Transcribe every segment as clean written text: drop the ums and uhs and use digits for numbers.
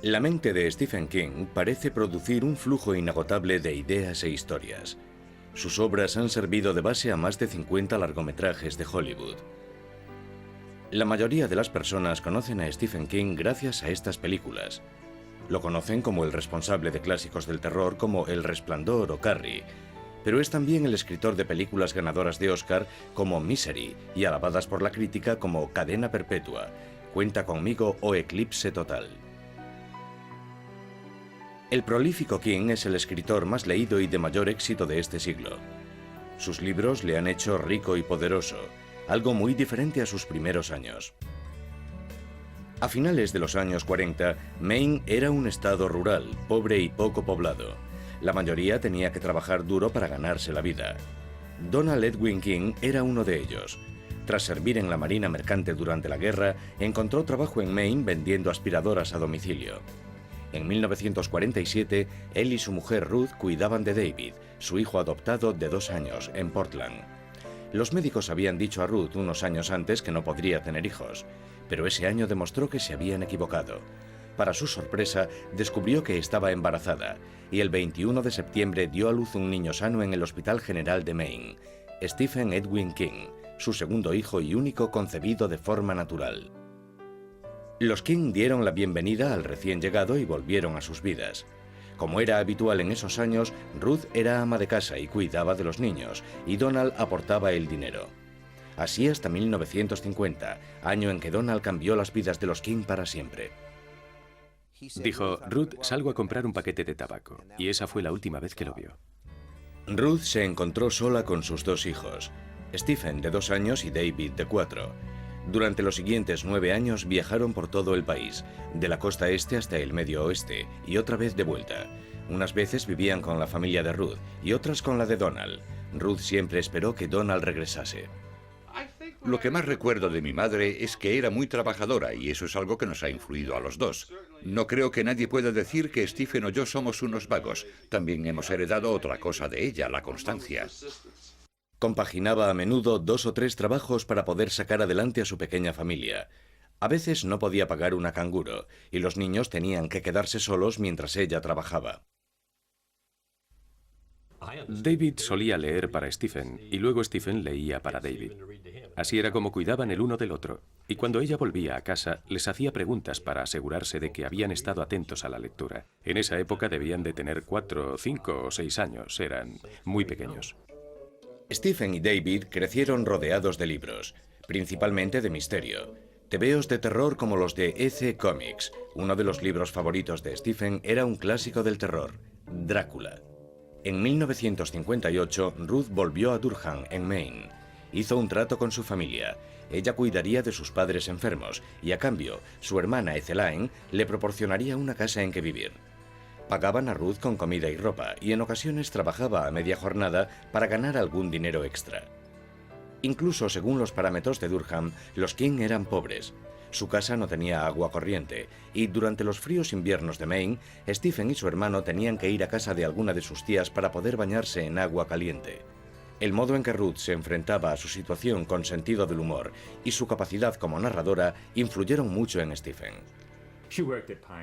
La mente de Stephen King parece producir un flujo inagotable de ideas e historias. Sus obras han servido de base a más de 50 largometrajes de Hollywood. La mayoría de las personas conocen a Stephen King gracias a estas películas. Lo conocen como el responsable de clásicos del terror como El Resplandor o Carrie, pero es también el escritor de películas ganadoras de Oscar como Misery y alabadas por la crítica como Cadena Perpetua, Cuenta conmigo o Eclipse Total. El prolífico King es el escritor más leído y de mayor éxito de este siglo. Sus libros le han hecho rico y poderoso, algo muy diferente a sus primeros años. A finales de los años 40, Maine era un estado rural, pobre y poco poblado. La mayoría tenía que trabajar duro para ganarse la vida. Donald Edwin King era uno de ellos. Tras servir en la Marina Mercante durante la guerra, encontró trabajo en Maine vendiendo aspiradoras a domicilio. En 1947, él y su mujer Ruth cuidaban de David, su hijo adoptado de 2 años, en Portland. Los médicos habían dicho a Ruth unos años antes que no podría tener hijos, pero ese año demostró que se habían equivocado. Para su sorpresa, descubrió que estaba embarazada y el 21 de septiembre dio a luz un niño sano en el Hospital General de Maine, Stephen Edwin King, su segundo hijo y único concebido de forma natural. Los King dieron la bienvenida al recién llegado y volvieron a sus vidas. Como era habitual en esos años, Ruth era ama de casa y cuidaba de los niños, y Donald aportaba el dinero. Así hasta 1950, año en que Donald cambió las vidas de los King para siempre. Dijo, Ruth, salgo a comprar un paquete de tabaco. Y esa fue la última vez que lo vio. Ruth se encontró sola con sus 2 hijos, Stephen de 2 años y David de 4. Durante los siguientes 9 años viajaron por todo el país, de la costa este hasta el medio oeste, y otra vez de vuelta. Unas veces vivían con la familia de Ruth y otras con la de Donald. Ruth siempre esperó que Donald regresase. Lo que más recuerdo de mi madre es que era muy trabajadora y eso es algo que nos ha influido a los dos. No creo que nadie pueda decir que Stephen o yo somos unos vagos. También hemos heredado otra cosa de ella, la constancia. Compaginaba a menudo 2 o 3 trabajos para poder sacar adelante a su pequeña familia. A veces no podía pagar una canguro y los niños tenían que quedarse solos mientras ella trabajaba. David solía leer para Stephen y luego Stephen leía para David. Así era como cuidaban el uno del otro. Y cuando ella volvía a casa, les hacía preguntas para asegurarse de que habían estado atentos a la lectura. En esa época debían de tener 4, 5 o 6 años. Eran muy pequeños. Stephen y David crecieron rodeados de libros, principalmente de misterio. Tebeos de terror como los de EC Comics. Uno de los libros favoritos de Stephen era un clásico del terror, Drácula. En 1958, Ruth volvió a Durham, en Maine. Hizo un trato con su familia. Ella cuidaría de sus padres enfermos y, a cambio, su hermana Ethelaine le proporcionaría una casa en que vivir. Pagaban a Ruth con comida y ropa y en ocasiones trabajaba a media jornada para ganar algún dinero extra. Incluso según los parámetros de Durham, los King eran pobres. Su casa no tenía agua corriente y durante los fríos inviernos de Maine, Stephen y su hermano tenían que ir a casa de alguna de sus tías para poder bañarse en agua caliente. El modo en que Ruth se enfrentaba a su situación con sentido del humor y su capacidad como narradora influyeron mucho en Stephen.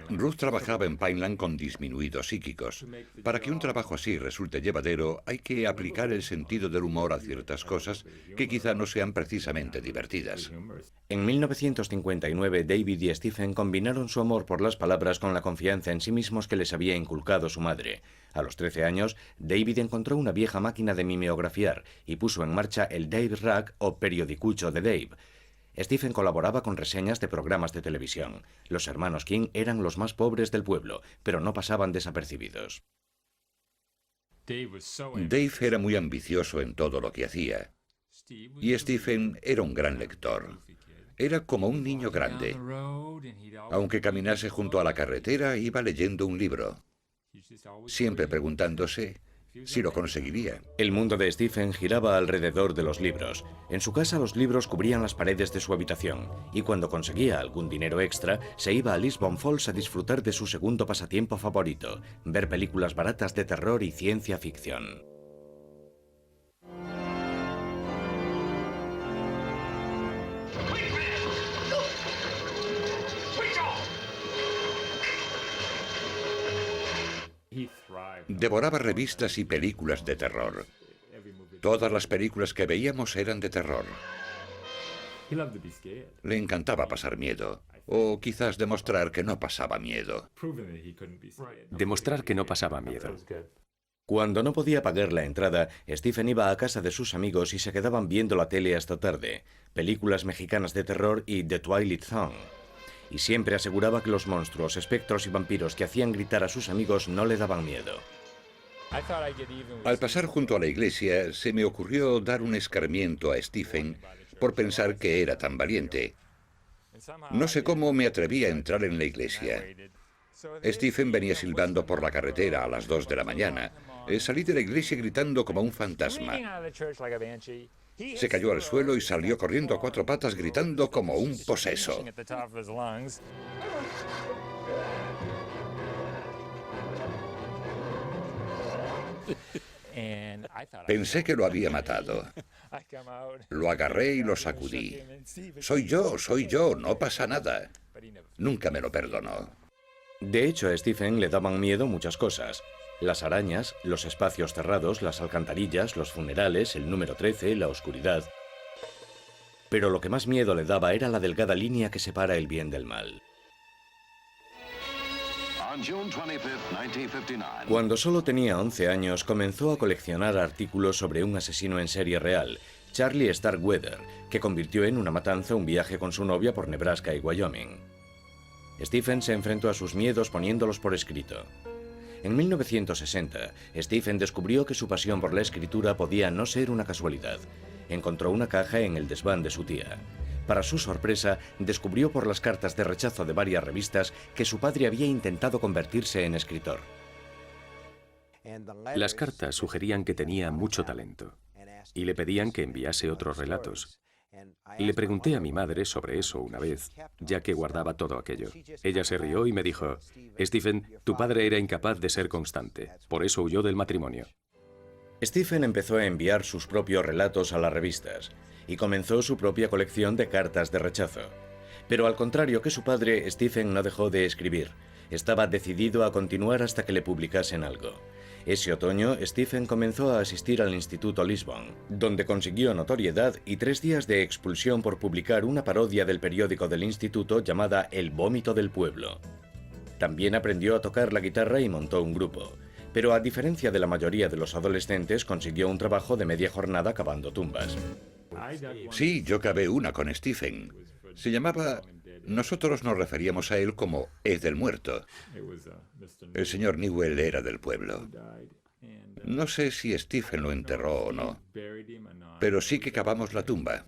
Ruth trabajaba en Pineland con disminuidos psíquicos. Para que un trabajo así resulte llevadero, hay que aplicar el sentido del humor a ciertas cosas que quizá no sean precisamente divertidas. En 1959, David y Stephen combinaron su amor por las palabras con la confianza en sí mismos que les había inculcado su madre. A los 13 años, David encontró una vieja máquina de mimeografiar y puso en marcha el Dave Rag o periodicucho de Dave. Stephen colaboraba con reseñas de programas de televisión. Los hermanos King eran los más pobres del pueblo, pero no pasaban desapercibidos. Dave era muy ambicioso en todo lo que hacía. Y Stephen era un gran lector. Era como un niño grande. Aunque caminase junto a la carretera, iba leyendo un libro, siempre preguntándose si lo conseguiría. El mundo de Stephen giraba alrededor de los libros. En su casa los libros cubrían las paredes de su habitación, y cuando conseguía algún dinero extra, se iba a Lisbon Falls a disfrutar de su segundo pasatiempo favorito, ver películas baratas de terror y ciencia ficción. Devoraba revistas y películas de terror. Todas las películas que veíamos eran de terror. Le encantaba pasar miedo, o quizás demostrar que no pasaba miedo. Demostrar que no pasaba miedo. Cuando no podía pagar la entrada, Stephen iba a casa de sus amigos y se quedaban viendo la tele hasta tarde, películas mexicanas de terror y The Twilight Zone. Y siempre aseguraba que los monstruos, espectros y vampiros que hacían gritar a sus amigos no le daban miedo. Al pasar junto a la iglesia, se me ocurrió dar un escarmiento a Stephen por pensar que era tan valiente. No sé cómo me atreví a entrar en la iglesia. Stephen venía silbando por la carretera a las 2 de la mañana. Salí de la iglesia gritando como un fantasma. Se cayó al suelo y salió corriendo a 4 patas gritando como un poseso. Pensé que lo había matado. Lo agarré y lo sacudí. Soy yo, no pasa nada. Nunca me lo perdonó. De hecho, a Stephen le daban miedo muchas cosas. Las arañas, los espacios cerrados, las alcantarillas, los funerales, el número 13, la oscuridad. Pero lo que más miedo le daba era la delgada línea que separa el bien del mal. Cuando solo tenía 11 años, comenzó a coleccionar artículos sobre un asesino en serie real, Charlie Starkweather, que convirtió en una matanza un viaje con su novia por Nebraska y Wyoming. Stephen se enfrentó a sus miedos poniéndolos por escrito. En 1960, Stephen descubrió que su pasión por la escritura podía no ser una casualidad. Encontró una caja en el desván de su tía. Para su sorpresa, descubrió por las cartas de rechazo de varias revistas que su padre había intentado convertirse en escritor. Las cartas sugerían que tenía mucho talento y le pedían que enviase otros relatos. Le pregunté a mi madre sobre eso una vez, ya que guardaba todo aquello. Ella se rió y me dijo: Stephen, tu padre era incapaz de ser constante, por eso huyó del matrimonio. Stephen empezó a enviar sus propios relatos a las revistas y comenzó su propia colección de cartas de rechazo. Pero al contrario que su padre, Stephen no dejó de escribir. Estaba decidido a continuar hasta que le publicasen algo. Ese otoño, Stephen comenzó a asistir al Instituto Lisbon, donde consiguió notoriedad y 3 días de expulsión por publicar una parodia del periódico del instituto llamada El Vómito del Pueblo. También aprendió a tocar la guitarra y montó un grupo. Pero a diferencia de la mayoría de los adolescentes, consiguió un trabajo de media jornada cavando tumbas. Sí, yo cavé una con Stephen. Se llamaba... Nosotros nos referíamos a él como Ed el Muerto. El señor Newell era del pueblo. No sé si Stephen lo enterró o no, pero sí que cavamos la tumba.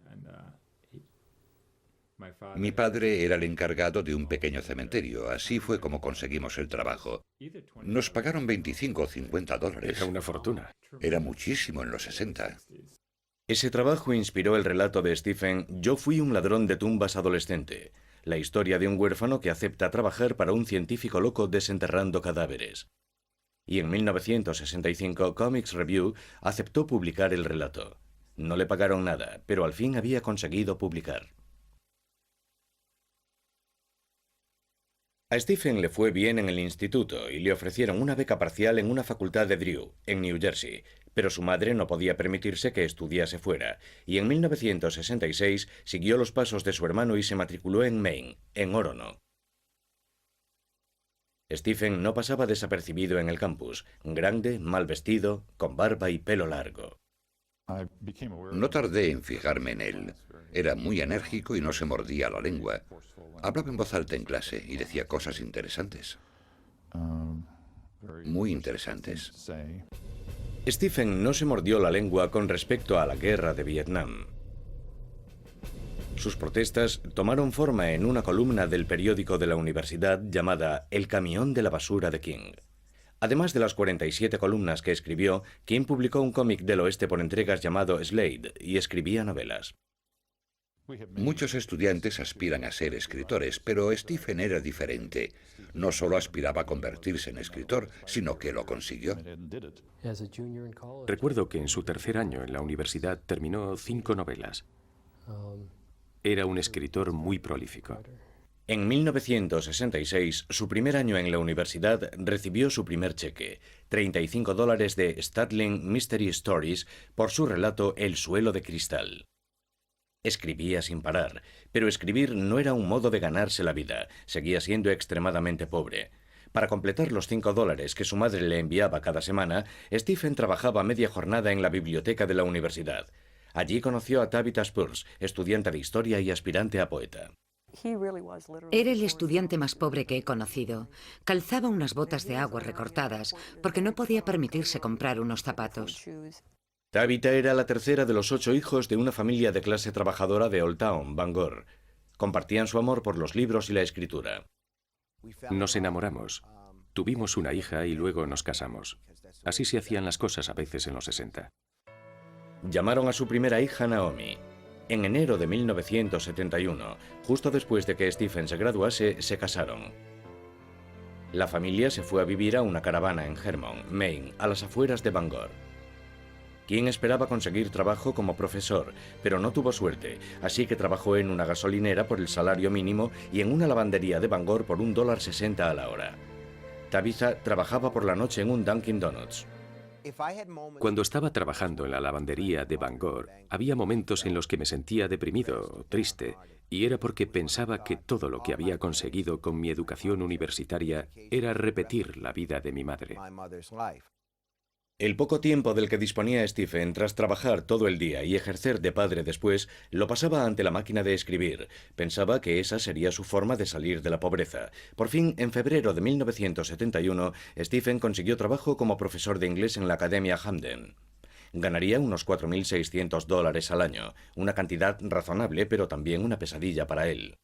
Mi padre era el encargado de un pequeño cementerio. Así fue como conseguimos el trabajo. Nos pagaron 25 o 50 dólares. Era una fortuna. Era muchísimo en los 60. Ese trabajo inspiró el relato de Stephen Yo fui un ladrón de tumbas adolescente, la historia de un huérfano que acepta trabajar para un científico loco desenterrando cadáveres. Y en 1965 Comics Review aceptó publicar el relato. No le pagaron nada, pero al fin había conseguido publicar. A Stephen le fue bien en el instituto y le ofrecieron una beca parcial en una facultad de Drew, en New Jersey, pero su madre no podía permitirse que estudiase fuera, y en 1966 siguió los pasos de su hermano y se matriculó en Maine, en Orono. Stephen no pasaba desapercibido en el campus, grande, mal vestido, con barba y pelo largo. No tardé en fijarme en él. Era muy enérgico y no se mordía la lengua. Hablaba en voz alta en clase y decía cosas interesantes. Muy interesantes. Stephen no se mordió la lengua con respecto a la guerra de Vietnam. Sus protestas tomaron forma en una columna del periódico de la universidad llamada El camión de la basura de King. Además de las 47 columnas que escribió, King publicó un cómic del oeste por entregas llamado Slade y escribía novelas. Muchos estudiantes aspiran a ser escritores, pero Stephen era diferente. No solo aspiraba a convertirse en escritor, sino que lo consiguió. Recuerdo que en su tercer año en la universidad terminó 5 novelas. Era un escritor muy prolífico. En 1966, su primer año en la universidad, recibió su primer cheque, $35 de Stadling Mystery Stories por su relato El suelo de cristal. Escribía sin parar, pero escribir no era un modo de ganarse la vida, seguía siendo extremadamente pobre. Para completar los $5 que su madre le enviaba cada semana, Stephen trabajaba media jornada en la biblioteca de la universidad. Allí conoció a Tabitha Spurs, estudiante de historia y aspirante a poeta. Era el estudiante más pobre que he conocido. Calzaba unas botas de agua recortadas porque no podía permitirse comprar unos zapatos. Tabitha era la tercera de los 8 hijos de una familia de clase trabajadora de Old Town, Bangor. Compartían su amor por los libros y la escritura. Nos enamoramos. Tuvimos una hija y luego nos casamos. Así se hacían las cosas a veces en los 60. Llamaron a su primera hija Naomi. En enero de 1971, justo después de que Stephen se graduase, se casaron. La familia se fue a vivir a una caravana en Hermon, Maine, a las afueras de Bangor. Kim esperaba conseguir trabajo como profesor, pero no tuvo suerte, así que trabajó en una gasolinera por el salario mínimo y en una lavandería de Bangor por $1.60 a la hora. Tabitha trabajaba por la noche en un Dunkin' Donuts. Cuando estaba trabajando en la lavandería de Bangor, había momentos en los que me sentía deprimido, triste, y era porque pensaba que todo lo que había conseguido con mi educación universitaria era repetir la vida de mi madre. El poco tiempo del que disponía Stephen tras trabajar todo el día y ejercer de padre después, lo pasaba ante la máquina de escribir. Pensaba que esa sería su forma de salir de la pobreza. Por fin, en febrero de 1971, Stephen consiguió trabajo como profesor de inglés en la Academia Hamden. Ganaría unos $4.600 al año, una cantidad razonable pero también una pesadilla para él.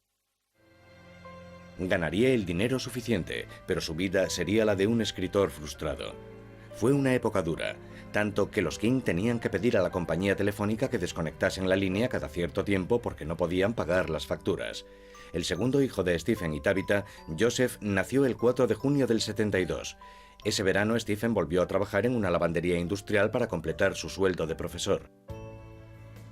Ganaría el dinero suficiente, pero su vida sería la de un escritor frustrado. Fue una época dura, tanto que los King tenían que pedir a la compañía telefónica que desconectasen la línea cada cierto tiempo porque no podían pagar las facturas. El segundo hijo de Stephen y Tabitha, Joseph, nació el 4 de junio del 72. Ese verano Stephen volvió a trabajar en una lavandería industrial para completar su sueldo de profesor.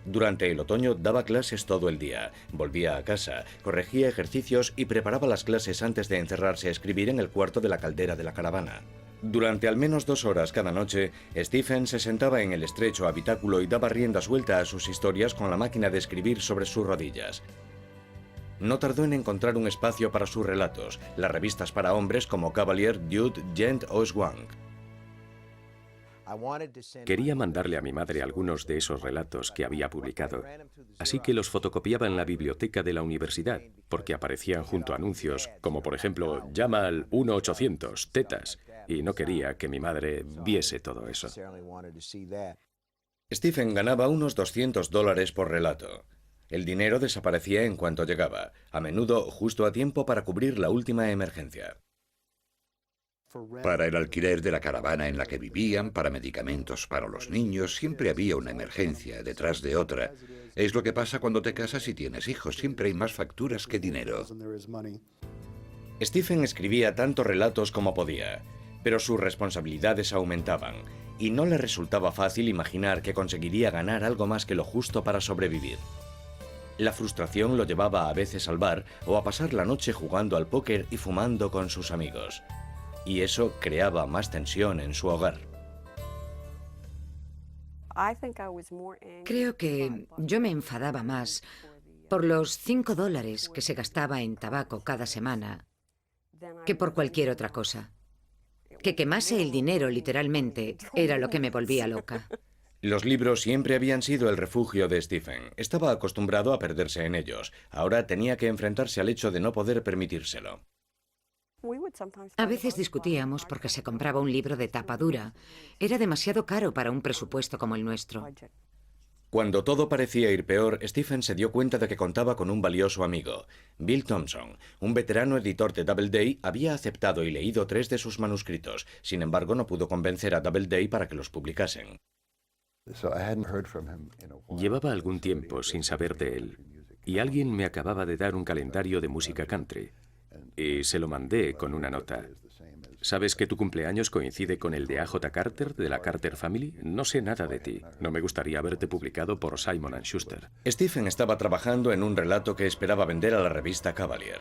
Durante el otoño daba clases todo el día, volvía a casa, corregía ejercicios y preparaba las clases antes de encerrarse a escribir en el cuarto de la caldera de la caravana. Durante al menos 2 horas cada noche, Stephen se sentaba en el estrecho habitáculo y daba rienda suelta a sus historias con la máquina de escribir sobre sus rodillas. No tardó en encontrar un espacio para sus relatos, las revistas para hombres como Cavalier, Dude, Gent o Swank. Quería mandarle a mi madre algunos de esos relatos que había publicado, así que los fotocopiaba en la biblioteca de la universidad, porque aparecían junto a anuncios como por ejemplo «Llama al 1-800, tetas», y no quería que mi madre viese todo eso. Stephen ganaba unos $200 por relato. El dinero desaparecía en cuanto llegaba, a menudo justo a tiempo para cubrir la última emergencia. Para el alquiler de la caravana en la que vivían, para medicamentos para los niños, siempre había una emergencia detrás de otra. Es lo que pasa cuando te casas y tienes hijos, siempre hay más facturas que dinero. Stephen escribía tantos relatos como podía, pero sus responsabilidades aumentaban, y no le resultaba fácil imaginar que conseguiría ganar algo más que lo justo para sobrevivir. La frustración lo llevaba a veces al bar o a pasar la noche jugando al póker y fumando con sus amigos. Y eso creaba más tensión en su hogar. Creo que yo me enfadaba más por los $5 que se gastaba en tabaco cada semana que por cualquier otra cosa. Que quemase el dinero literalmente era lo que me volvía loca. Los libros siempre habían sido el refugio de Stephen. Estaba acostumbrado a perderse en ellos. Ahora tenía que enfrentarse al hecho de no poder permitírselo. A veces discutíamos porque se compraba un libro de tapa dura. Era demasiado caro para un presupuesto como el nuestro. Cuando todo parecía ir peor, Stephen se dio cuenta de que contaba con un valioso amigo. Bill Thompson, un veterano editor de Doubleday, había aceptado y leído 3 de sus manuscritos. Sin embargo, no pudo convencer a Doubleday para que los publicasen. Llevaba algún tiempo sin saber de él, y alguien me acababa de dar un calendario de música country, y se lo mandé con una nota. ¿Sabes que tu cumpleaños coincide con el de A.J. Carter, de la Carter Family? No sé nada de ti. No me gustaría verte publicado por Simon & Schuster. Stephen estaba trabajando en un relato que esperaba vender a la revista Cavalier.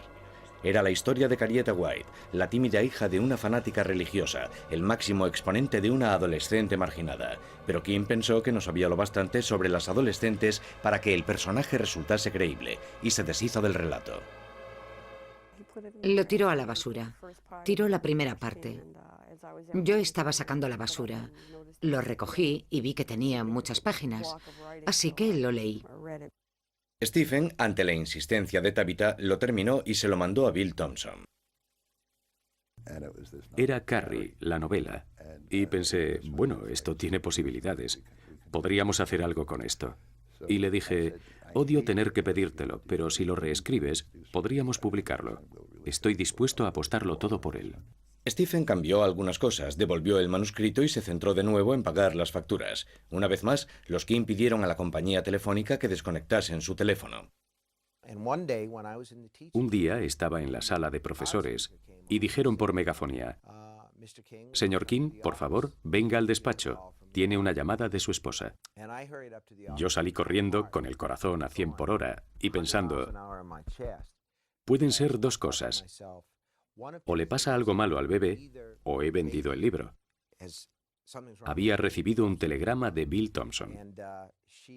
Era la historia de Carrieta White, la tímida hija de una fanática religiosa, el máximo exponente de una adolescente marginada. Pero King pensó que no sabía lo bastante sobre las adolescentes para que el personaje resultase creíble, y se deshizo del relato. Lo tiró a la basura. Tiró la primera parte. Yo estaba sacando la basura. Lo recogí y vi que tenía muchas páginas, así que lo leí. Stephen, ante la insistencia de Tabitha, lo terminó y se lo mandó a Bill Thompson. Era Carrie, la novela, y pensé, bueno, esto tiene posibilidades. Podríamos hacer algo con esto. Y le dije, odio tener que pedírtelo, pero si lo reescribes, podríamos publicarlo. Estoy dispuesto a apostarlo todo por él. Stephen cambió algunas cosas, devolvió el manuscrito y se centró de nuevo en pagar las facturas. Una vez más, los King pidieron a la compañía telefónica que desconectasen su teléfono. Un día estaba en la sala de profesores y dijeron por megafonía, «Señor King, por favor, venga al despacho. Tiene una llamada de su esposa». Yo salí corriendo con el corazón a 100 por hora y pensando, pueden ser dos cosas. O le pasa algo malo al bebé, o he vendido el libro. Había recibido un telegrama de Bill Thompson.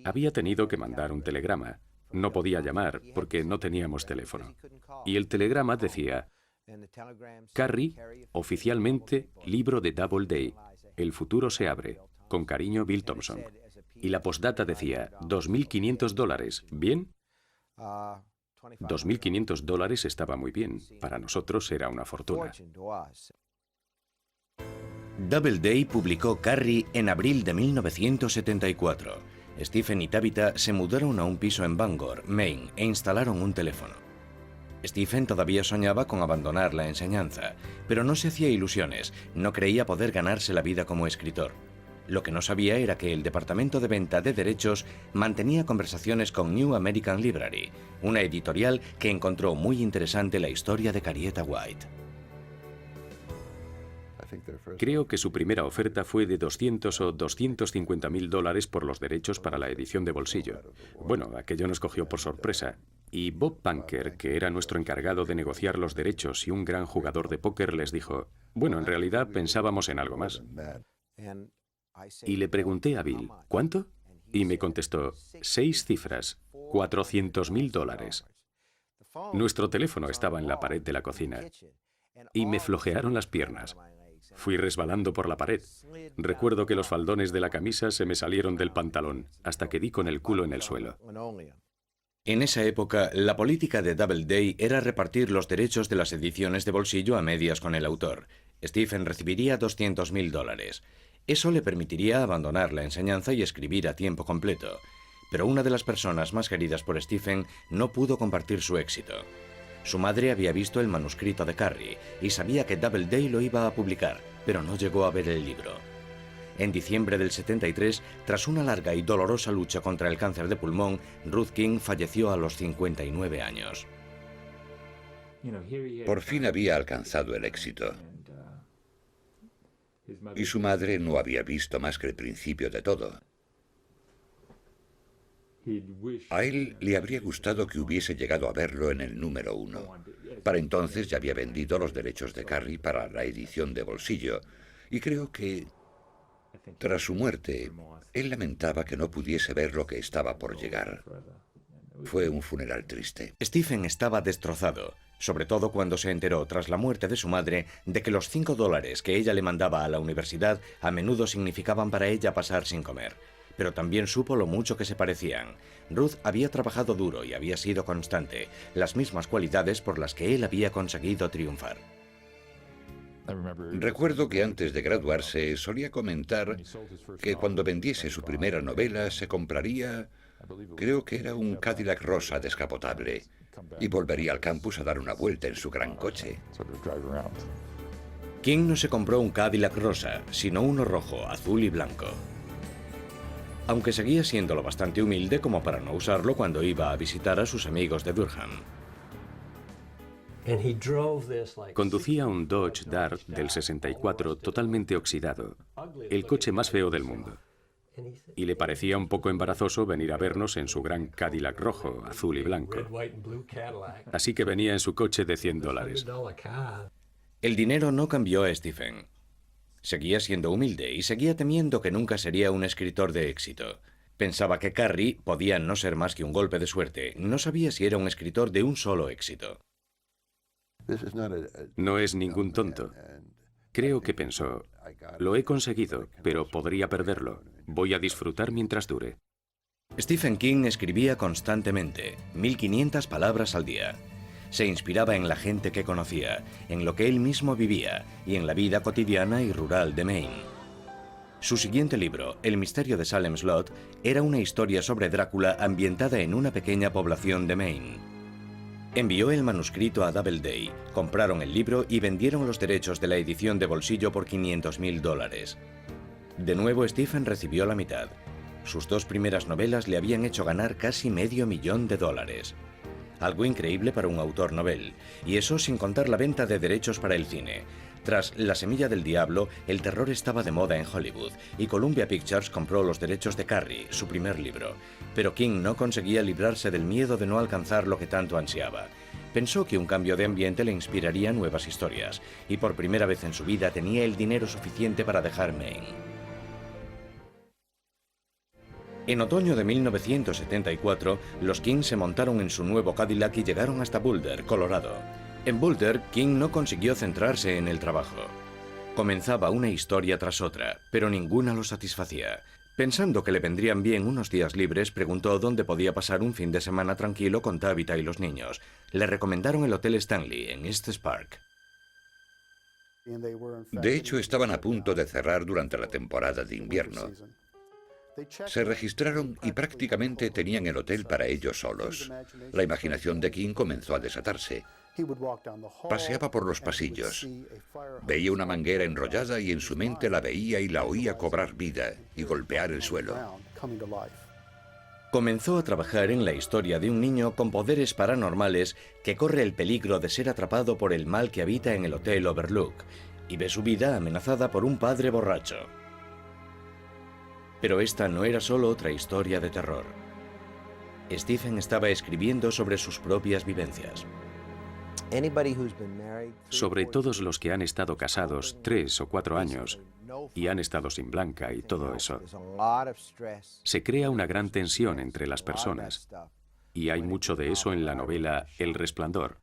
Había tenido que mandar un telegrama. No podía llamar porque no teníamos teléfono. Y el telegrama decía, Carrie, oficialmente, libro de Doubleday. El futuro se abre. Con cariño, Bill Thompson. Y la postdata decía, $2.500. ¿Bien? $2.500 estaba muy bien. Para nosotros era una fortuna. Doubleday publicó Carrie en abril de 1974. Stephen y Tabitha se mudaron a un piso en Bangor, Maine, e instalaron un teléfono. Stephen todavía soñaba con abandonar la enseñanza, pero no se hacía ilusiones, no creía poder ganarse la vida como escritor. Lo que no sabía era que el departamento de venta de derechos mantenía conversaciones con New American Library, una editorial que encontró muy interesante la historia de Carrieta White. Creo que su primera oferta fue de $200 o $250.000 por los derechos para la edición de bolsillo. Bueno, aquello nos cogió por sorpresa. Y Bob Punker, que era nuestro encargado de negociar los derechos y un gran jugador de póker, les dijo, bueno, en realidad pensábamos en algo más. Y le pregunté a Bill, ¿cuánto? Y me contestó, 6 cifras, $400.000. Nuestro teléfono estaba en la pared de la cocina. Y me flojearon las piernas. Fui resbalando por la pared. Recuerdo que los faldones de la camisa se me salieron del pantalón, hasta que di con el culo en el suelo. En esa época, la política de Doubleday era repartir los derechos de las ediciones de bolsillo a medias con el autor. Stephen recibiría $200.000. Eso le permitiría abandonar la enseñanza y escribir a tiempo completo. Pero una de las personas más queridas por Stephen no pudo compartir su éxito. Su madre había visto el manuscrito de Carrie y sabía que Doubleday lo iba a publicar, pero no llegó a ver el libro. En diciembre del 73, tras una larga y dolorosa lucha contra el cáncer de pulmón, Ruth King falleció a los 59 años. Por fin había alcanzado el éxito. Y su madre no había visto más que el principio de todo. A él le habría gustado que hubiese llegado a verlo en el número 1. Para entonces ya había vendido los derechos de Carrie para la edición de bolsillo, y creo que, tras su muerte, él lamentaba que no pudiese ver lo que estaba por llegar. Fue un funeral triste. Stephen estaba destrozado, sobre todo cuando se enteró, tras la muerte de su madre, de que los $5 que ella le mandaba a la universidad a menudo significaban para ella pasar sin comer. Pero también supo lo mucho que se parecían. Ruth había trabajado duro y había sido constante, las mismas cualidades por las que él había conseguido triunfar. Recuerdo que antes de graduarse solía comentar que cuando vendiese su primera novela se compraría, creo que era un Cadillac rosa descapotable, y volvería al campus a dar una vuelta en su gran coche. King no se compró un Cadillac rosa, sino uno rojo, azul y blanco. Aunque seguía siendo lo bastante humilde como para no usarlo cuando iba a visitar a sus amigos de Durham. Conducía un Dodge Dart del 64 totalmente oxidado, el coche más feo del mundo. y le parecía un poco embarazoso venir a vernos en su gran Cadillac rojo, azul y blanco. Así que venía en su coche de $100. El dinero no cambió a Stephen. Seguía siendo humilde y seguía temiendo que nunca sería un escritor de éxito. Pensaba que Carrie podía no ser más que un golpe de suerte. No sabía si era un escritor de un solo éxito. No es ningún tonto. Creo que pensó, lo he conseguido, pero podría perderlo. Voy a disfrutar mientras dure. Stephen King escribía constantemente, 1500 palabras al día. Se inspiraba en la gente que conocía, en lo que él mismo vivía y en la vida cotidiana y rural de Maine. Su siguiente libro, El misterio de Salem Slot, era una historia sobre Drácula ambientada en una pequeña población de Maine. Envió el manuscrito a Doubleday, compraron el libro y vendieron los derechos de la edición de bolsillo por $500,000. De nuevo Stephen recibió la mitad. Sus 2 primeras novelas le habían hecho ganar casi $500,000. Algo increíble para un autor novel, y eso sin contar la venta de derechos para el cine. Tras La semilla del diablo, el terror estaba de moda en Hollywood, y Columbia Pictures compró los derechos de Carrie, su primer libro. Pero King no conseguía librarse del miedo de no alcanzar lo que tanto ansiaba. Pensó que un cambio de ambiente le inspiraría nuevas historias, y por primera vez en su vida tenía el dinero suficiente para dejar Maine. En otoño de 1974, los King se montaron en su nuevo Cadillac y llegaron hasta Boulder, Colorado. En Boulder, King no consiguió centrarse en el trabajo. Comenzaba una historia tras otra, pero ninguna lo satisfacía. Pensando que le vendrían bien unos días libres, preguntó dónde podía pasar un fin de semana tranquilo con Tabitha y los niños. Le recomendaron el Hotel Stanley, en Estes Park. De hecho, estaban a punto de cerrar durante la temporada de invierno. Se registraron y prácticamente tenían el hotel para ellos solos. La imaginación de King comenzó a desatarse. Paseaba por los pasillos. Veía una manguera enrollada y en su mente la veía y la oía cobrar vida y golpear el suelo. Comenzó a trabajar en la historia de un niño con poderes paranormales que corre el peligro de ser atrapado por el mal que habita en el Hotel Overlook y ve su vida amenazada por un padre borracho. Pero esta no era solo otra historia de terror. Stephen estaba escribiendo sobre sus propias vivencias. Sobre todos los que han estado casados 3 o 4 años y han estado sin Blanca y todo eso, se crea una gran tensión entre las personas. Y hay mucho de eso en la novela El Resplandor,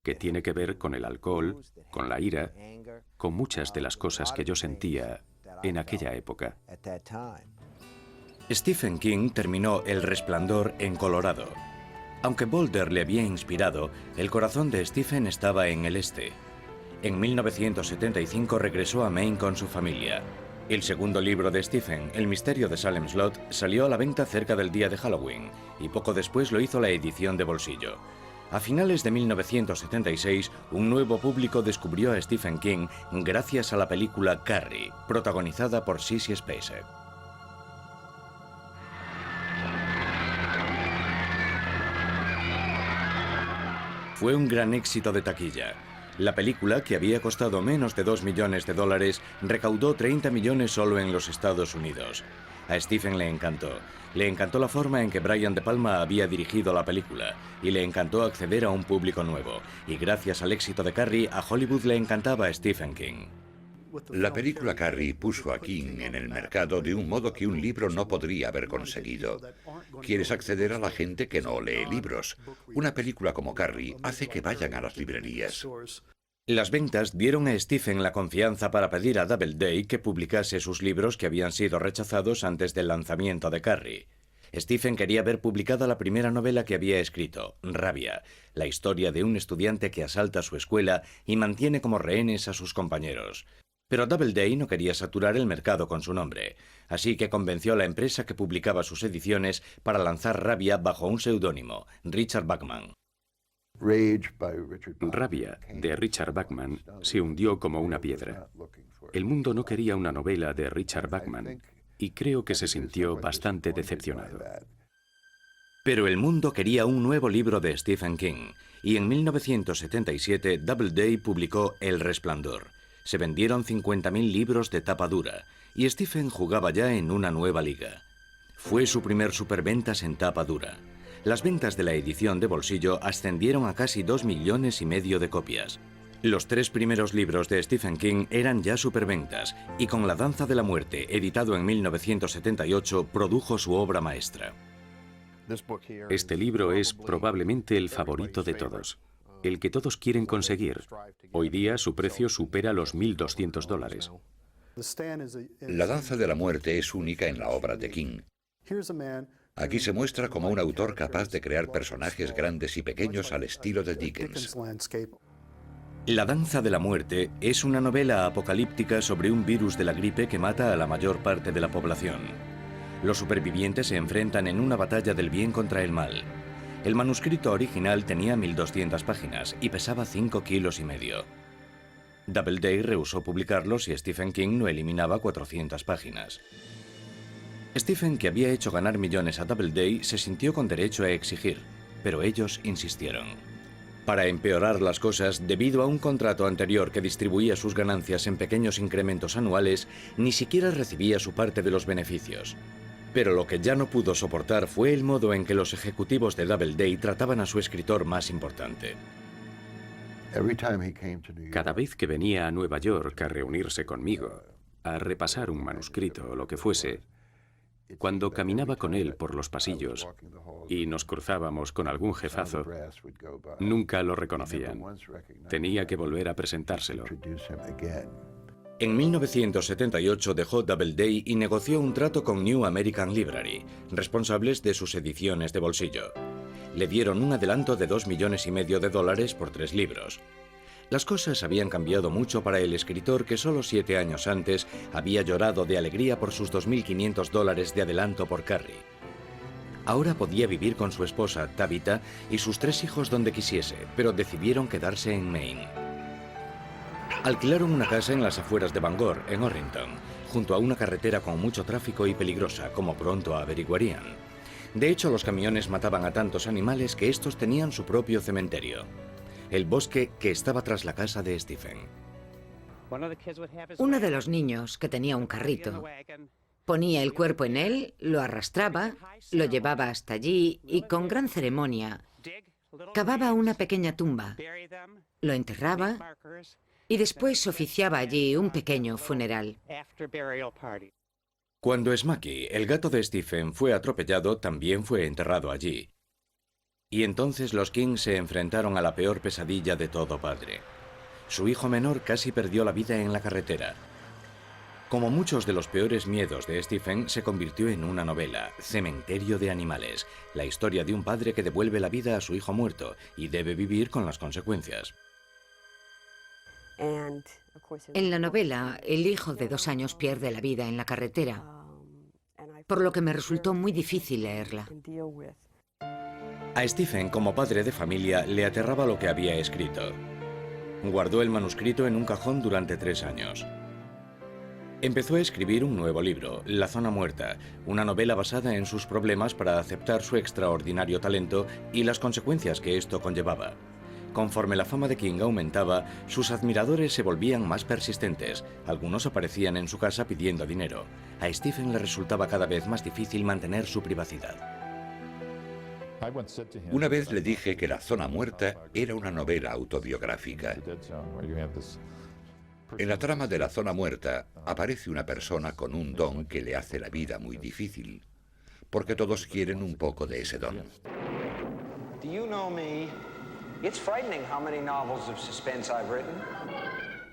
que tiene que ver con el alcohol, con la ira, con muchas de las cosas que yo sentía en aquella época. Stephen King terminó El Resplandor en Colorado. Aunque Boulder le había inspirado, el corazón de Stephen estaba en el este. En 1975 regresó a Maine con su familia. El segundo libro de Stephen, El misterio de Salem Slot, salió a la venta cerca del día de Halloween, y poco después lo hizo la edición de bolsillo. A finales de 1976, un nuevo público descubrió a Stephen King gracias a la película Carrie, protagonizada por Sissy Spacek. Fue un gran éxito de taquilla. La película, que había costado menos de $2 millones, recaudó 30 millones solo en los Estados Unidos. A Stephen le encantó. Le encantó la forma en que Brian De Palma había dirigido la película y le encantó acceder a un público nuevo. Y gracias al éxito de Carrie, a Hollywood le encantaba a Stephen King. La película Carrie puso a King en el mercado de un modo que un libro no podría haber conseguido. Quieres acceder a la gente que no lee libros. Una película como Carrie hace que vayan a las librerías. Las ventas dieron a Stephen la confianza para pedir a Doubleday que publicase sus libros que habían sido rechazados antes del lanzamiento de Carrie. Stephen quería ver publicada la primera novela que había escrito, Rabia, la historia de un estudiante que asalta su escuela y mantiene como rehenes a sus compañeros. Pero Doubleday no quería saturar el mercado con su nombre, así que convenció a la empresa que publicaba sus ediciones para lanzar Rabia bajo un seudónimo, Richard Bachman. Rabia, de Richard Bachman, se hundió como una piedra. El mundo no quería una novela de Richard Bachman, y creo que se sintió bastante decepcionado. Pero el mundo quería un nuevo libro de Stephen King, y en 1977 Doubleday publicó El Resplandor. Se vendieron 50.000 libros de tapa dura, y Stephen jugaba ya en una nueva liga. Fue su primer superventas en tapa dura. Las ventas de la edición de bolsillo ascendieron a casi 2,5 millones de copias. Los 3 primeros libros de Stephen King eran ya superventas, y con La danza de la muerte, editado en 1978, produjo su obra maestra. Este libro es probablemente el favorito de todos, el que todos quieren conseguir. Hoy día su precio supera los $1.200. La danza de la muerte es única en la obra de King. Aquí se muestra como un autor capaz de crear personajes grandes y pequeños al estilo de Dickens. La danza de la muerte es una novela apocalíptica sobre un virus de la gripe que mata a la mayor parte de la población. Los supervivientes se enfrentan en una batalla del bien contra el mal. El manuscrito original tenía 1.200 páginas y pesaba 5,5 kilos. Doubleday rehusó publicarlo si Stephen King no eliminaba 400 páginas. Stephen, que había hecho ganar millones a Doubleday, se sintió con derecho a exigir, pero ellos insistieron. Para empeorar las cosas, debido a un contrato anterior que distribuía sus ganancias en pequeños incrementos anuales, ni siquiera recibía su parte de los beneficios. Pero lo que ya no pudo soportar fue el modo en que los ejecutivos de Doubleday trataban a su escritor más importante. Cada vez que venía a Nueva York a reunirse conmigo, a repasar un manuscrito o lo que fuese, cuando caminaba con él por los pasillos y nos cruzábamos con algún jefazo, nunca lo reconocían. Tenía que volver a presentárselo. En 1978 dejó Doubleday y negoció un trato con New American Library, responsables de sus ediciones de bolsillo. Le dieron un adelanto de $2,5 millones por 3 libros. Las cosas habían cambiado mucho para el escritor que solo 7 años antes había llorado de alegría por sus $2,500 de adelanto por Carrie. Ahora podía vivir con su esposa, Tabitha, y sus 3 hijos donde quisiese, pero decidieron quedarse en Maine. Alquilaron una casa en las afueras de Bangor, en Orrington, junto a una carretera con mucho tráfico y peligrosa, como pronto averiguarían. De hecho, los camiones mataban a tantos animales que estos tenían su propio cementerio. El bosque que estaba tras la casa de Stephen. Uno de los niños, que tenía un carrito, ponía el cuerpo en él, lo arrastraba, lo llevaba hasta allí y con gran ceremonia cavaba una pequeña tumba, lo enterraba y después oficiaba allí un pequeño funeral. Cuando Smaky, el gato de Stephen, fue atropellado, también fue enterrado allí. Y entonces los King se enfrentaron a la peor pesadilla de todo padre. Su hijo menor casi perdió la vida en la carretera. Como muchos de los peores miedos de Stephen, se convirtió en una novela, Cementerio de Animales, la historia de un padre que devuelve la vida a su hijo muerto y debe vivir con las consecuencias. En la novela, el hijo de 2 años pierde la vida en la carretera, por lo que me resultó muy difícil leerla. A Stephen, como padre de familia, le aterraba lo que había escrito. Guardó el manuscrito en un cajón durante 3 años. Empezó a escribir un nuevo libro, La zona muerta, una novela basada en sus problemas para aceptar su extraordinario talento y las consecuencias que esto conllevaba. Conforme la fama de King aumentaba, sus admiradores se volvían más persistentes. Algunos aparecían en su casa pidiendo dinero. A Stephen le resultaba cada vez más difícil mantener su privacidad. Una vez le dije que La zona muerta era una novela autobiográfica. En la trama de La zona muerta aparece una persona con un don que le hace la vida muy difícil, porque todos quieren un poco de ese don.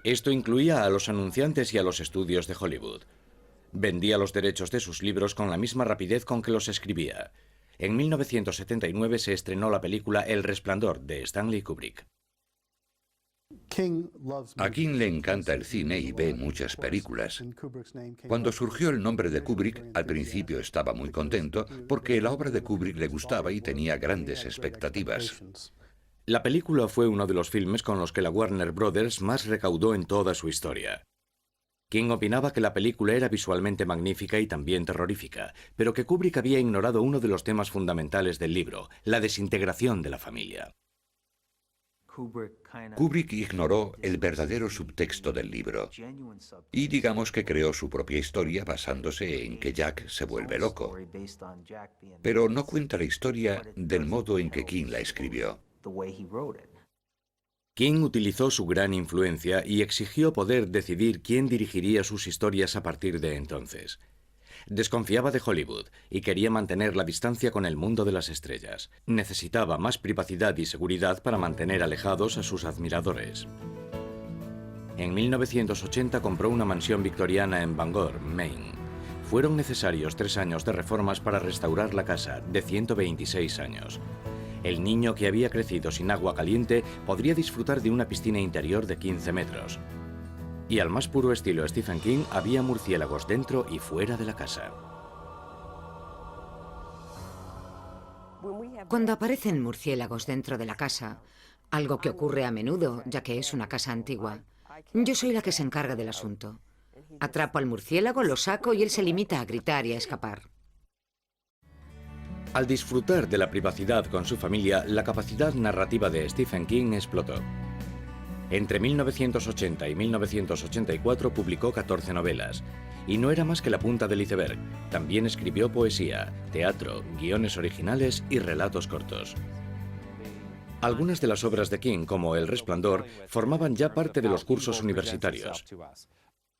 Esto incluía a los anunciantes y a los estudios de Hollywood. Vendía los derechos de sus libros con la misma rapidez con que los escribía. En 1979 se estrenó la película El Resplandor, de Stanley Kubrick. A King le encanta el cine y ve muchas películas. Cuando surgió el nombre de Kubrick, al principio estaba muy contento porque la obra de Kubrick le gustaba y tenía grandes expectativas. La película fue uno de los filmes con los que la Warner Brothers más recaudó en toda su historia. King opinaba que la película era visualmente magnífica y también terrorífica, pero que Kubrick había ignorado uno de los temas fundamentales del libro, la desintegración de la familia. Kubrick ignoró el verdadero subtexto del libro y digamos que creó su propia historia basándose en que Jack se vuelve loco. Pero no cuenta la historia del modo en que King la escribió. King utilizó su gran influencia y exigió poder decidir quién dirigiría sus historias a partir de entonces. Desconfiaba de Hollywood y quería mantener la distancia con el mundo de las estrellas. Necesitaba más privacidad y seguridad para mantener alejados a sus admiradores. En 1980 compró una mansión victoriana en Bangor, Maine. Fueron necesarios 3 años de reformas para restaurar la casa, de 126 años. El niño que había crecido sin agua caliente podría disfrutar de una piscina interior de 15 metros. Y al más puro estilo Stephen King, había murciélagos dentro y fuera de la casa. Cuando aparecen murciélagos dentro de la casa, algo que ocurre a menudo, ya que es una casa antigua, yo soy la que se encarga del asunto. Atrapo al murciélago, lo saco y él se limita a gritar y a escapar. Al disfrutar de la privacidad con su familia, la capacidad narrativa de Stephen King explotó. Entre 1980 y 1984 publicó 14 novelas, y no era más que la punta del iceberg. También escribió poesía, teatro, guiones originales y relatos cortos. Algunas de las obras de King, como El Resplandor, formaban ya parte de los cursos universitarios.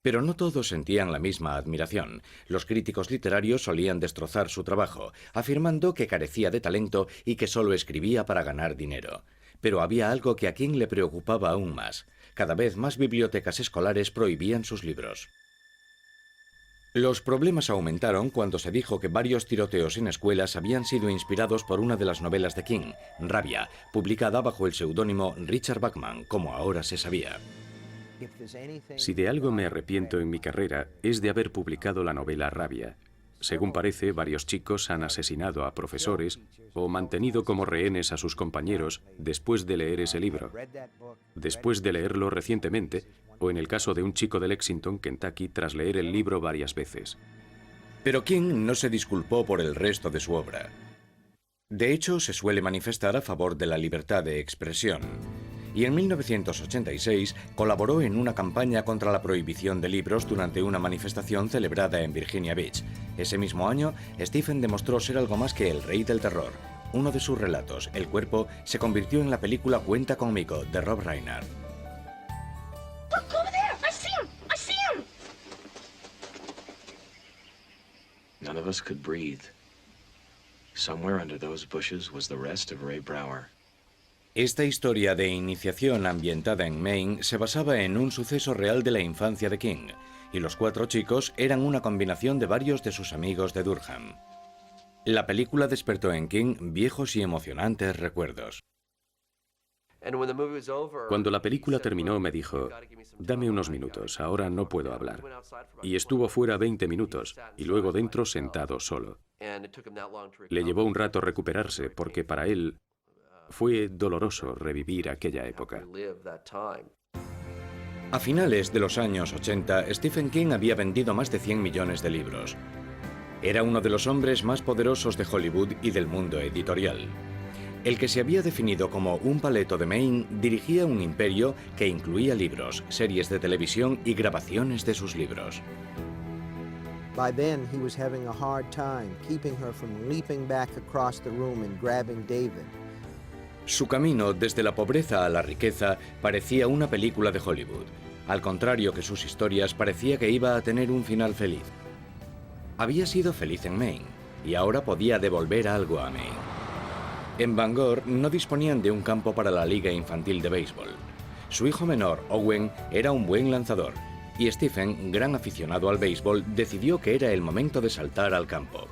Pero no todos sentían la misma admiración. Los críticos literarios solían destrozar su trabajo, afirmando que carecía de talento y que solo escribía para ganar dinero. Pero había algo que a King le preocupaba aún más. Cada vez más bibliotecas escolares prohibían sus libros. Los problemas aumentaron cuando se dijo que varios tiroteos en escuelas habían sido inspirados por una de las novelas de King, Rabia, publicada bajo el seudónimo Richard Bachman, como ahora se sabía. Si de algo me arrepiento en mi carrera, es de haber publicado la novela Rabia. Según parece, varios chicos han asesinado a profesores o mantenido como rehenes a sus compañeros después de leer ese libro. Después de leerlo recientemente, o en el caso de un chico de Lexington, Kentucky, tras leer el libro varias veces. Pero King no se disculpó por el resto de su obra. De hecho, se suele manifestar a favor de la libertad de expresión. Y en 1986 colaboró en una campaña contra la prohibición de libros durante una manifestación celebrada en Virginia Beach. Ese mismo año, Stephen demostró ser algo más que el rey del terror. Uno de sus relatos, El cuerpo, se convirtió en la película Cuenta conmigo, de Rob Reiner. Look over there! I see him! I see him! None of us could breathe. Somewhere under those bushes was the rest of Ray Brower. Esta historia de iniciación ambientada en Maine se basaba en un suceso real de la infancia de King, y los 4 chicos eran una combinación de varios de sus amigos de Durham. La película despertó en King viejos y emocionantes recuerdos. Cuando la película terminó me dijo, dame unos minutos, ahora no puedo hablar. Y estuvo fuera 20 minutos, y luego dentro sentado solo. Le llevó un rato recuperarse, porque para él fue doloroso revivir aquella época. A finales de los años 80, Stephen King había vendido más de 100 millones de libros. Era uno de los hombres más poderosos de Hollywood y del mundo editorial. El que se había definido como un paleto de Maine dirigía un imperio que incluía libros, series de televisión y grabaciones de sus libros. By then, he was having a hard time keeping her from leaping back across the room and grabbing David. Su camino desde la pobreza a la riqueza parecía una película de Hollywood. Al contrario que sus historias, parecía que iba a tener un final feliz. Había sido feliz en Maine y ahora podía devolver algo a Maine. En Bangor no disponían de un campo para la liga infantil de béisbol. Su hijo menor, Owen, era un buen lanzador y Stephen, gran aficionado al béisbol, decidió que era el momento de saltar al campo.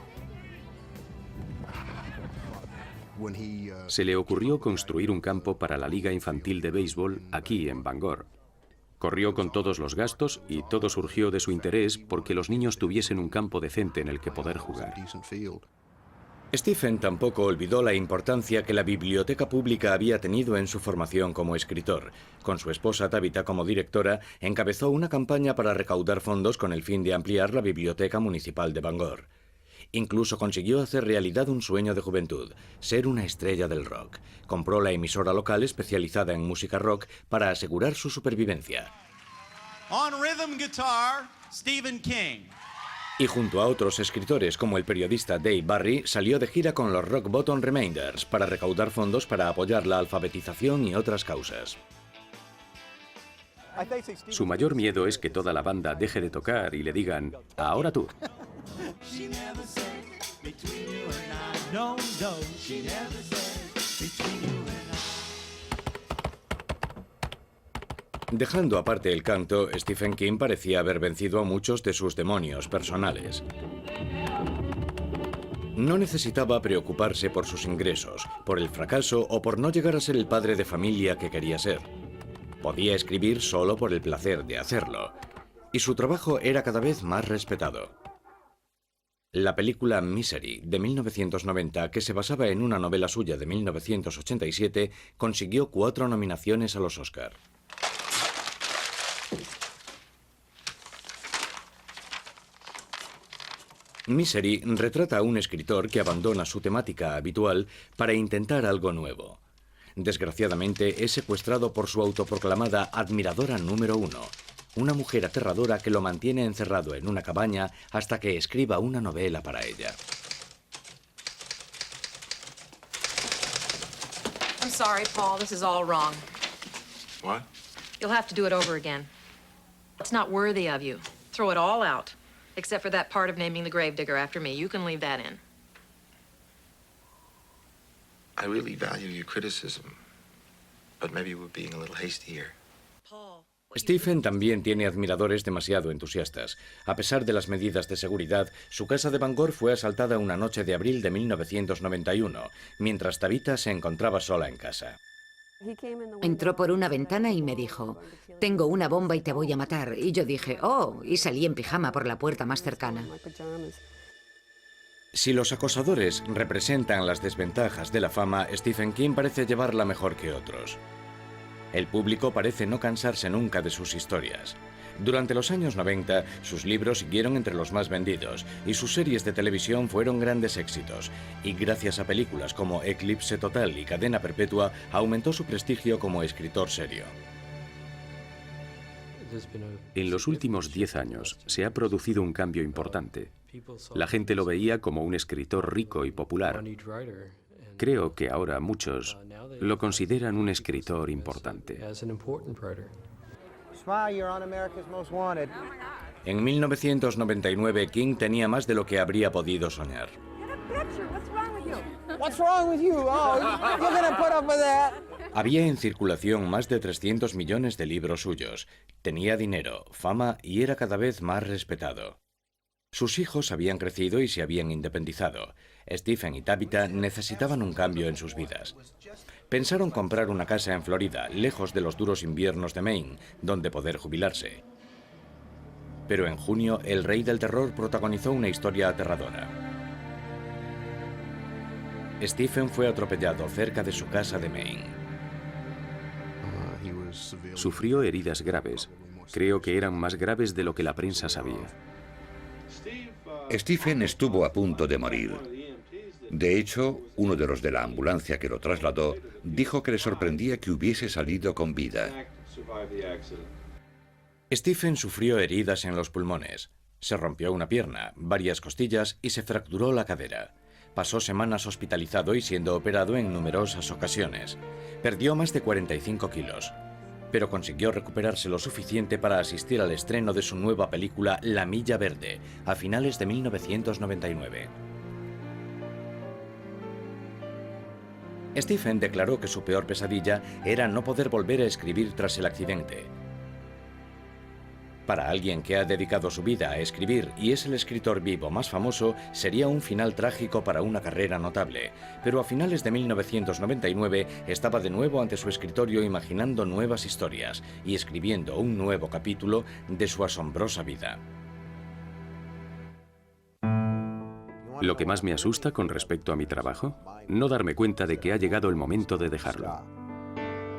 Se le ocurrió construir un campo para la liga infantil de béisbol aquí en Bangor. Corrió con todos los gastos y todo surgió de su interés porque los niños tuviesen un campo decente en el que poder jugar. Stephen tampoco olvidó la importancia que la biblioteca pública había tenido en su formación como escritor. Con su esposa Tabitha como directora, encabezó una campaña para recaudar fondos con el fin de ampliar la biblioteca municipal de Bangor. Incluso consiguió hacer realidad un sueño de juventud, ser una estrella del rock. Compró la emisora local especializada en música rock para asegurar su supervivencia. On rhythm guitar, Stephen King. Y junto a otros escritores como el periodista Dave Barry, salió de gira con los Rock Bottom Remainders para recaudar fondos para apoyar la alfabetización y otras causas. Su mayor miedo es que toda la banda deje de tocar y le digan, ahora tú. Dejando aparte el canto, Stephen King parecía haber vencido a muchos de sus demonios personales. No necesitaba preocuparse por sus ingresos, por el fracaso o por no llegar a ser el padre de familia que quería ser. Podía escribir solo por el placer de hacerlo, y su trabajo era cada vez más respetado. La película Misery, de 1990, que se basaba en una novela suya de 1987, consiguió 4 nominaciones a los Oscar. Misery retrata a un escritor que abandona su temática habitual para intentar algo nuevo. Desgraciadamente, es secuestrado por su autoproclamada admiradora número 1, una mujer aterradora que lo mantiene encerrado en una cabaña hasta que escriba una novela para ella. I'm sorry, Paul. This is all wrong. What? You'll have to do it over again. It's not worthy of you. Throw it all out. Except for that part of naming the gravedigger after me. You can leave that in. I really value your criticism, but maybe we're being a little hasty here. Paul. Stephen también tiene admiradores demasiado entusiastas. A pesar de las medidas de seguridad, su casa de Bangor fue asaltada una noche de abril de 1991, mientras Tabitha se encontraba sola en casa. Entró por una ventana y me dijo, tengo una bomba y te voy a matar. Y yo dije, oh, y salí en pijama por la puerta más cercana. Si los acosadores representan las desventajas de la fama, Stephen King parece llevarla mejor que otros. El público parece no cansarse nunca de sus historias. Durante los años 90, sus libros siguieron entre los más vendidos y sus series de televisión fueron grandes éxitos. Y gracias a películas como Eclipse Total y Cadena Perpetua, aumentó su prestigio como escritor serio. En los últimos 10 años se ha producido un cambio importante. La gente lo veía como un escritor rico y popular. Creo que ahora muchos lo consideran un escritor importante. En 1999, King tenía más de lo que habría podido soñar. Había en circulación más de 300 millones de libros suyos. Tenía dinero, fama y era cada vez más respetado. Sus hijos habían crecido y se habían independizado. Stephen y Tabitha necesitaban un cambio en sus vidas. Pensaron comprar una casa en Florida, lejos de los duros inviernos de Maine, donde poder jubilarse. Pero en junio, el rey del terror protagonizó una historia aterradora. Stephen fue atropellado cerca de su casa de Maine. Sufrió heridas graves. Creo que eran más graves de lo que la prensa sabía. Stephen estuvo a punto de morir. De hecho, uno de los de la ambulancia que lo trasladó dijo que le sorprendía que hubiese salido con vida. Stephen sufrió heridas en los pulmones. Se rompió una pierna, varias costillas y se fracturó la cadera. Pasó semanas hospitalizado y siendo operado en numerosas ocasiones. Perdió más de 45 kilos. Pero consiguió recuperarse lo suficiente para asistir al estreno de su nueva película La Milla Verde, a finales de 1999. Stephen declaró que su peor pesadilla era no poder volver a escribir tras el accidente. Para alguien que ha dedicado su vida a escribir y es el escritor vivo más famoso, sería un final trágico para una carrera notable. Pero a finales de 1999 estaba de nuevo ante su escritorio imaginando nuevas historias y escribiendo un nuevo capítulo de su asombrosa vida. Lo que más me asusta con respecto a mi trabajo, no darme cuenta de que ha llegado el momento de dejarlo.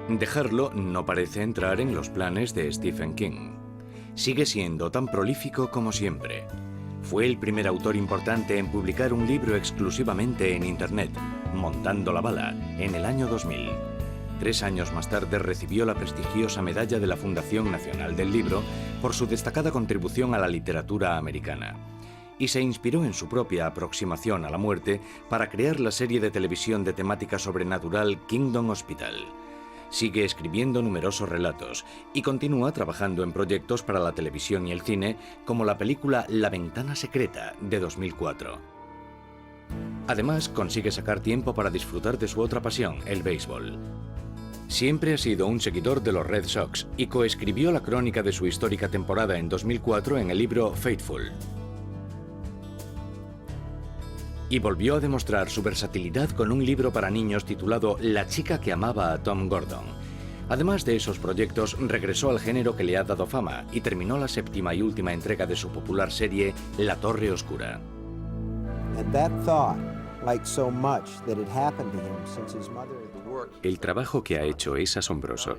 Dejarlo no parece entrar en los planes de Stephen King. Sigue siendo tan prolífico como siempre. Fue el primer autor importante en publicar un libro exclusivamente en Internet, Montando la bala, en el año 2000. 3 años más tarde recibió la prestigiosa medalla de la Fundación Nacional del Libro por su destacada contribución a la literatura americana. Y se inspiró en su propia aproximación a la muerte para crear la serie de televisión de temática sobrenatural Kingdom Hospital. Sigue escribiendo numerosos relatos y continúa trabajando en proyectos para la televisión y el cine, como la película La Ventana Secreta, de 2004. Además, consigue sacar tiempo para disfrutar de su otra pasión, el béisbol. Siempre ha sido un seguidor de los Red Sox y coescribió la crónica de su histórica temporada en 2004 en el libro Faithful. Y volvió a demostrar su versatilidad con un libro para niños titulado La chica que amaba a Tom Gordon. Además de esos proyectos, regresó al género que le ha dado fama y terminó la 7ª y última entrega de su popular serie La Torre Oscura. El trabajo que ha hecho es asombroso,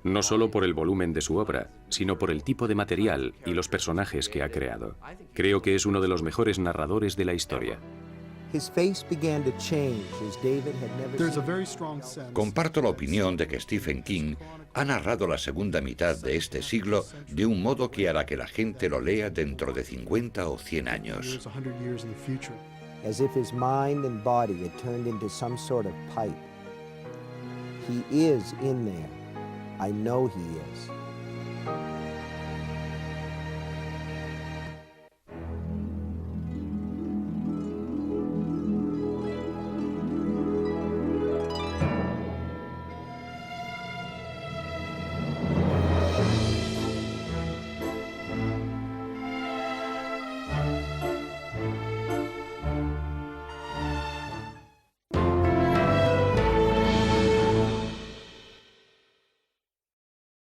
no solo por el volumen de su obra, sino por el tipo de material y los personajes que ha creado. Creo que es uno de los mejores narradores de la historia. Comparto la opinión de que Stephen King ha narrado la segunda mitad de este siglo de un modo que hará que la gente lo lea dentro de 50 o 100 años. As if his mind and body had turned into some sort of pipe. He is in there. I know he is.